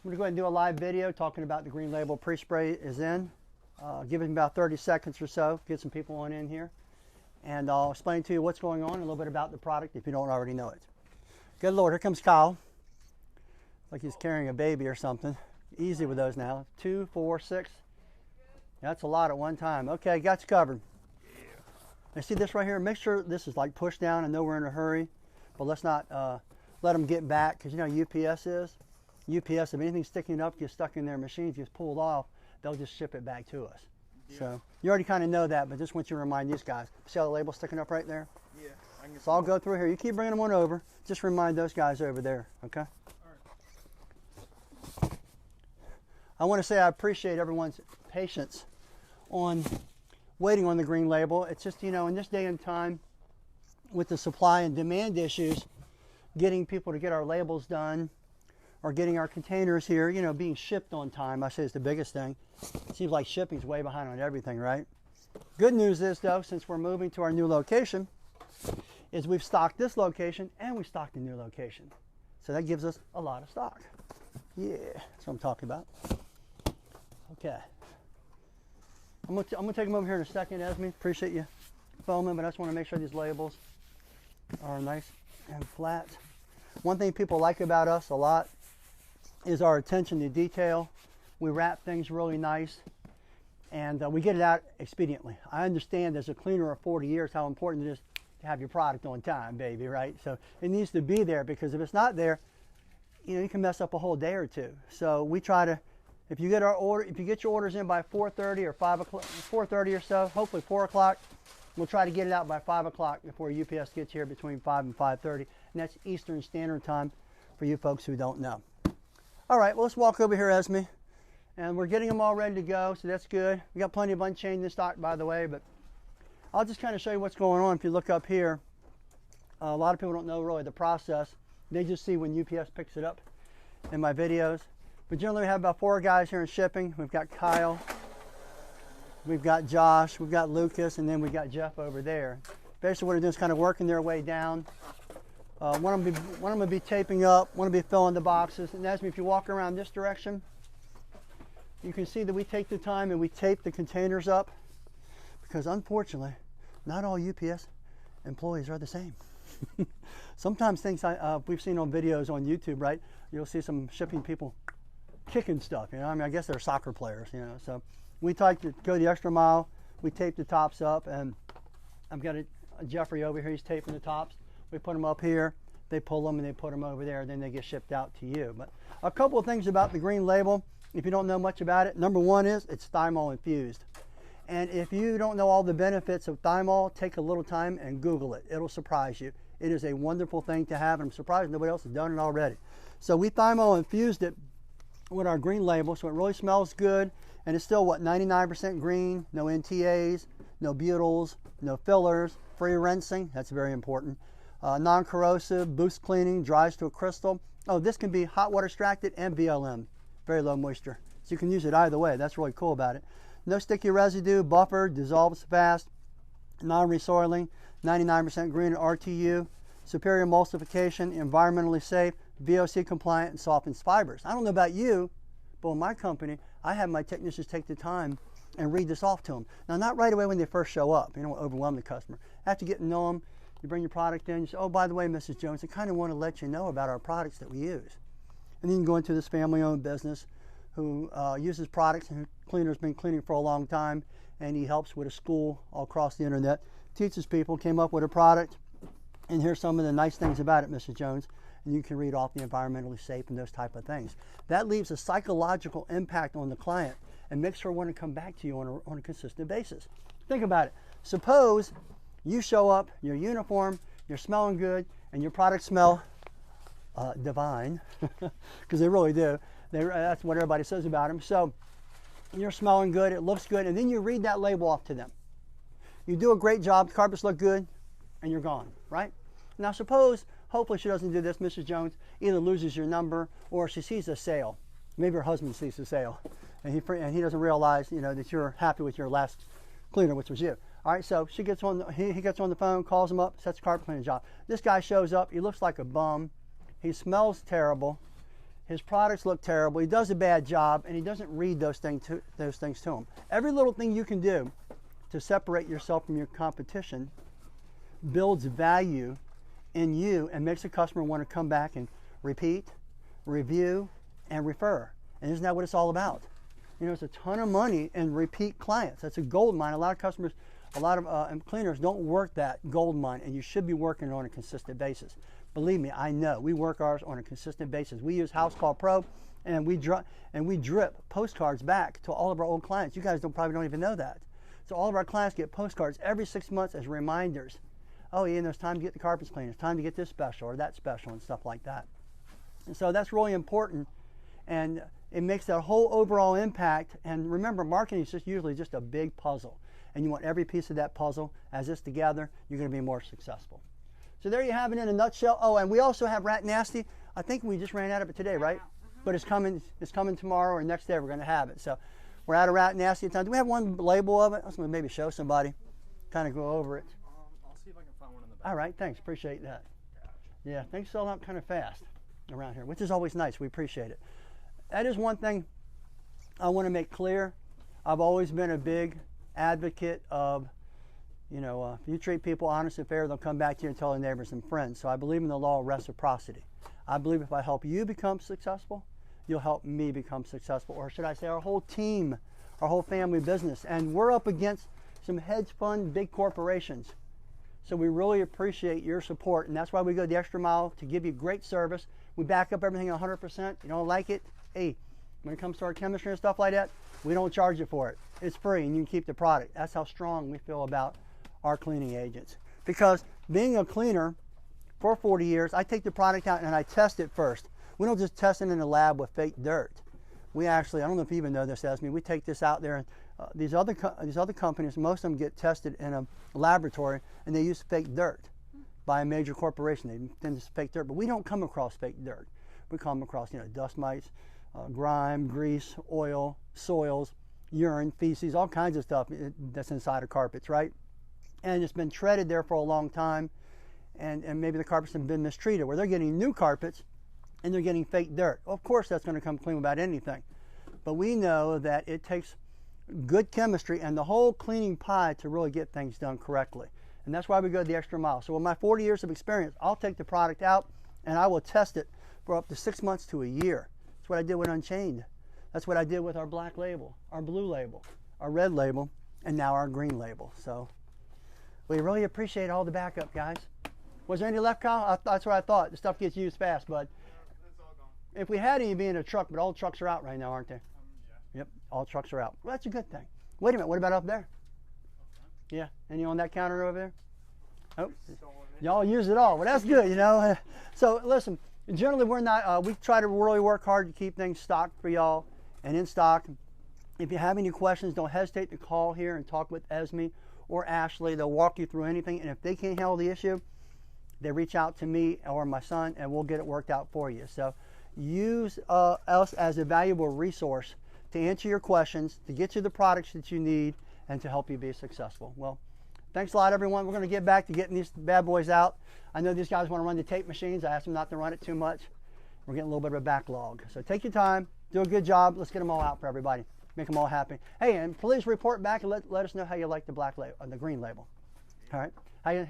I'm going to go ahead and do a live video talking about the green label pre-spray is in. Give it about 30 seconds or so, get some people on in here. And I'll explain to you what's going on, a little bit about the product if you don't already know it. Good Lord, here comes Kyle. Like he's carrying a baby or something. Easy with those now. 2, 4, 6. That's a lot at one time. Okay, got you covered. Now see this right here? Make sure this is like pushed down. I know we're in a hurry, but let's not let them get back, because you know how UPS is? UPS, if anything's sticking up, gets stuck in their machines, gets pulled off, they'll just ship it back to us. Yeah. So you already kind of know that, but just want you to remind these guys. See how the label's sticking up right there? Yeah. So I'll go through here. You keep bringing them on over. Just remind those guys over there, okay? All right. I want to say I appreciate everyone's patience on waiting on the green label. It's just, you know, in this day and time, with the supply and demand issues, getting people to get our labels done, or getting our containers here, you know, being shipped on time, I say is the biggest thing. It seems like shipping's way behind on everything, right? Good news is, though, since we're moving to our new location, is we've stocked this location and we stocked a new location. So that gives us a lot of stock. Yeah, that's what I'm talking about. Okay. I'm gonna take them over here in a second, Esme. Appreciate you filming, but I just want to make sure these labels are nice and flat. One thing people like about us a lot is our attention to detail. We wrap things really nice, and we get it out expediently. I understand as a cleaner of 40 years how important it is to have your product on time, baby, right? So it needs to be there, because if it's not there, you know, you can mess up a whole day or two. So we try to, if you get our order, if you get your orders in by 4:30 or 5 o'clock, 4:30 or so, hopefully 4 o'clock, we'll try to get it out by 5 o'clock before UPS gets here between 5 and 5:30, and that's Eastern Standard Time for you folks who don't know. All right, well, let's walk over here, Esme, and we're getting them all ready to go, so that's good. We got plenty of unchained in stock, by the way, but I'll just kind of show you what's going on. If you look up here, a lot of people don't know really the process. They just see when UPS picks it up in my videos. But generally we have about 4 guys here in shipping. We've got Kyle, we've got Josh, we've got Lucas, and then we got Jeff over there. Basically what they're doing is kind of working their way down. One of them will be taping up, one will be filling the boxes. And as if you walk around this direction, you can see that we take the time and we tape the containers up, because unfortunately, not all UPS employees are the same. Sometimes things we've seen on videos on YouTube, right? You'll see some shipping people kicking stuff, you know. I mean, I guess they're soccer players, you know. So we try to go the extra mile. We tape the tops up, and I've got a Jeffrey over here. He's taping the tops. We put them up here, they pull them, and they put them over there, and then they get shipped out to you. But a couple of things about the green label, if you don't know much about it. Number one is it's Thymol infused. And if you don't know all the benefits of Thymol, take a little time and Google it. It'll surprise you. It is a wonderful thing to have, and I'm surprised nobody else has done it already. So we Thymol infused it with our green label, so it really smells good, and it's still, what, 99% green, no NTAs, no butyls, no fillers, free rinsing, that's very important. Non-corrosive, boost cleaning, dries to a crystal. Oh, this can be hot water extracted and VLM, very low moisture. So you can use it either way. That's really cool about it. No sticky residue, buffered, dissolves fast, non-resoiling, 99% green at RTU, superior emulsification, environmentally safe, VOC compliant, and softens fibers. I don't know about you, but in my company, I have my technicians take the time and read this off to them. Now, not right away when they first show up. You don't want to overwhelm the customer. After getting to know them, you bring your product in, you say, oh, by the way, Mrs. Jones, I kind of want to let you know about our products that we use. And then you can go into this family-owned business who uses products, and cleaner's been cleaning for a long time, and he helps with a school all across the internet, teaches people, came up with a product, and here's some of the nice things about it, Mrs. Jones, and you can read off the environmentally safe and those type of things. That leaves a psychological impact on the client and makes her want to come back to you on a consistent basis. Think about it. Suppose you show up, your uniform, you're smelling good, and your products smell divine, because they really do. That's what everybody says about them. So you're smelling good, it looks good, and then you read that label off to them. You do a great job, the carpets look good, and you're gone, right? Now suppose, hopefully she doesn't do this, Mrs. Jones, either loses your number or she sees a sale. Maybe her husband sees the sale, and he doesn't realize, you know, that you're happy with your last cleaner, which was you. All right, so he gets on the phone, calls him up, sets a carpet cleaning job. This guy shows up, he looks like a bum, he smells terrible, his products look terrible, he does a bad job, and he doesn't read those things to him. Every little thing you can do to separate yourself from your competition builds value in you and makes a customer want to come back and repeat, review, and refer. And isn't that what it's all about? You know, there's a ton of money in repeat clients. That's a gold mine. A lot of customers, a lot of cleaners don't work that gold mine, and you should be working on a consistent basis. Believe me, I know. We work ours on a consistent basis. We use House Call Pro, and we drip postcards back to all of our old clients. You guys probably don't even know that. So all of our clients get postcards every 6 months as reminders. Oh, Ian, it's time to get the carpets cleaned. It's time to get this special or that special and stuff like that. And so that's really important, and it makes that whole overall impact. And remember, marketing is just usually just a big puzzle, and you want every piece of that puzzle. As it's together, you're going to be more successful. So there you have it in a nutshell. Oh, and we also have Rat Nasty. I think we just ran out of it today, right? But it's coming tomorrow or next day. We're going to have it. So we're out of Rat Nasty time. Do we have one label of it? I was going to maybe show somebody, kind of go over it. I'll see if I can find one in the back. All right, thanks. Appreciate that. Yeah, things sell out kind of fast around here, which is always nice. We appreciate it. That is one thing I want to make clear. I've always been a big advocate of, you know, if you treat people honest and fair, they'll come back to you and tell their neighbors and friends. So I believe in the law of reciprocity. I believe if I help you become successful, you'll help me become successful, or should I say our whole team, our whole family business. And we're up against some hedge fund big corporations. So we really appreciate your support, and that's why we go the extra mile to give you great service. We back up everything 100%. You don't like it? Hey, when it comes to our chemistry and stuff like that, we don't charge you for it. It's free, and you can keep the product. That's how strong we feel about our cleaning agents. Because being a cleaner for 40 years, I take the product out and I test it first. We don't just test it in the lab with fake dirt. We actually, I don't know if you even know this, Esme, we take this out there, and these other companies, most of them get tested in a laboratory, and they use fake dirt by a major corporation. They tend to fake dirt, but we don't come across fake dirt. We come across, you know, dust mites, grime, grease, oil, soils, urine, feces, all kinds of stuff that's inside of carpets, right? And it's been treaded there for a long time, and maybe the carpets have been mistreated, where they're getting new carpets and they're getting fake dirt. Of course, that's going to come clean without anything. But we know that it takes good chemistry and the whole cleaning pie to really get things done correctly. And that's why we go the extra mile. So with my 40 years of experience, I'll take the product out and I will test it for up to 6 months to a year. That's what I did with Unchained. That's what I did with our black label, our blue label, our red label, and now our green label. So we really appreciate all the backup, guys. Was there any left, Kyle? That's what I thought. The stuff gets used fast, but it's all gone. If we had any, it'd be in a truck, but all the trucks are out right now, aren't they? Yeah. Yep, all trucks are out. Well, that's a good thing. Wait a minute, what about up there? Okay. Yeah, any on that counter over there? Oh, y'all use it all. Well, that's good, you know. So listen, generally we're not, we try to really work hard to keep things stocked for y'all and in stock. If you have any questions, don't hesitate to call here and talk with Esme or Ashley. They'll walk you through anything, and if they can't handle the issue, they reach out to me or my son, and we'll get it worked out for you. So use us as a valuable resource to answer your questions, to get you the products that you need, and to help you be successful. Well, thanks a lot, everyone. We're going to get back to getting these bad boys out. I know these guys want to run the tape machines. I asked them not to run it too much. We're getting a little bit of a backlog. So take your time, do a good job. Let's get them all out for everybody. Make them all happy. Hey, and please report back and let us know how you like the black label, the green label. All right.